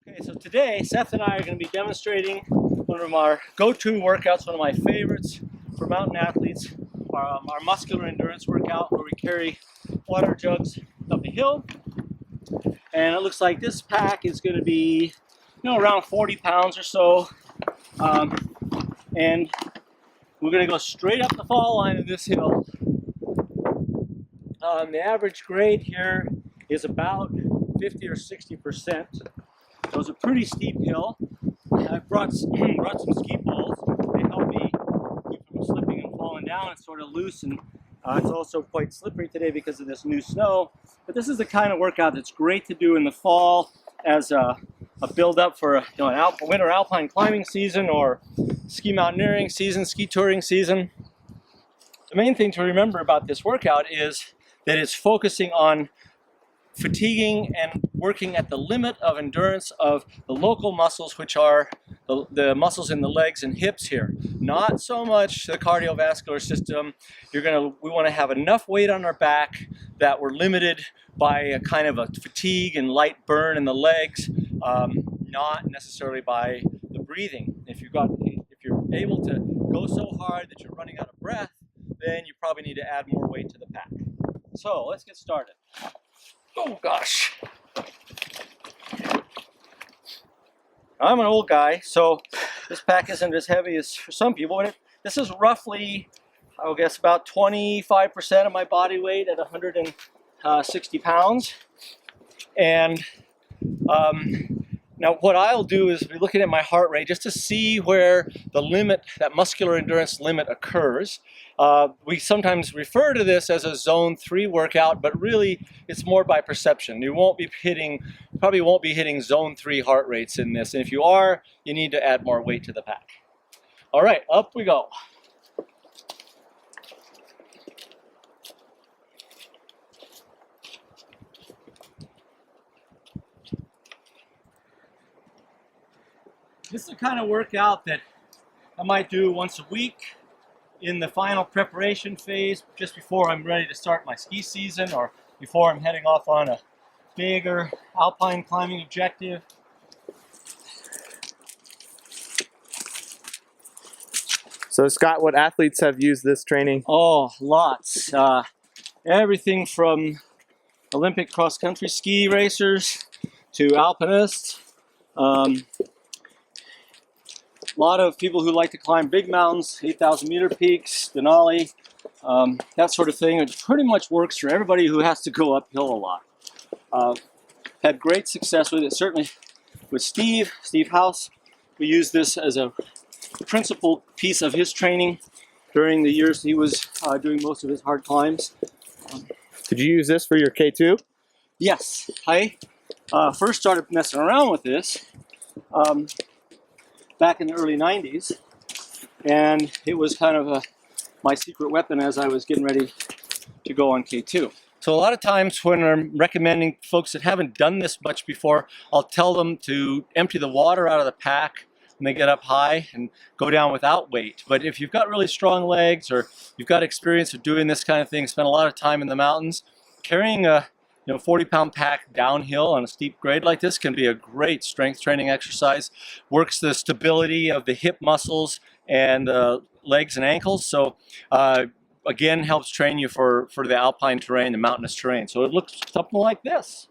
Okay, so today Seth and I are going to be demonstrating one of our go-to workouts, one of my favorites for mountain athletes, our muscular endurance workout where we carry water jugs up a hill. And it looks like this pack is going to be, around 40 pounds or so. And we're going to go straight up the fall line of this hill. The average grade here is about 50 or 60%. So it's a pretty steep hill. I've brought some ski poles. They help me keep from slipping and falling down. It's sort of loose, and it's also quite slippery today because of this new snow. But this is the kind of workout that's great to do in the fall as a build-up for an winter alpine climbing season or ski mountaineering season, ski touring season. The main thing to remember about this workout is that it's focusing on fatiguing and working at the limit of endurance of the local muscles, which are the muscles in the legs and hips here. Not so much the cardiovascular system. We want to have enough weight on our back that we're limited by a kind of a fatigue and light burn in the legs, not necessarily by the breathing. If you're able to go so hard that you're running out of breath, then you probably need to add more weight to the pack. So let's get started. Oh gosh. I'm an old guy, so this pack isn't as heavy as for some people. This is roughly, I guess, about 25% of my body weight at 160 pounds. And now what I'll do is be looking at my heart rate just to see where the limit, that muscular endurance limit, occurs. We sometimes refer to this as a zone 3 workout, but really it's more by perception. You probably won't be hitting zone 3 heart rates in this. And if you are, you need to add more weight to the pack. All right, up we go. This is the kind of workout that I might do once a week in the final preparation phase, just before I'm ready to start my ski season or before I'm heading off on a bigger alpine climbing objective. So Scott, what athletes have used this training? Oh, lots. Everything from Olympic cross-country ski racers to alpinists. A lot of people who like to climb big mountains, 8,000 meter peaks, Denali, that sort of thing. It pretty much works for everybody who has to go uphill a lot. Had great success with it, certainly with Steve House. We used this as a principal piece of his training during the years he was doing most of his hard climbs. Did you use this for your K2? Yes, I first started messing around with this back in the early 90s, and it was kind of my secret weapon as I was getting ready to go on K2. So a lot of times when I'm recommending folks that haven't done this much before, I'll tell them to empty the water out of the pack when they get up high and go down without weight. But if you've got really strong legs or you've got experience of doing this kind of thing, spent a lot of time in the mountains, carrying a 40-pound pack downhill on a steep grade like this can be a great strength training exercise. Works the stability of the hip muscles and the legs and ankles. So again, helps train you for the alpine terrain, the mountainous terrain. So it looks something like this.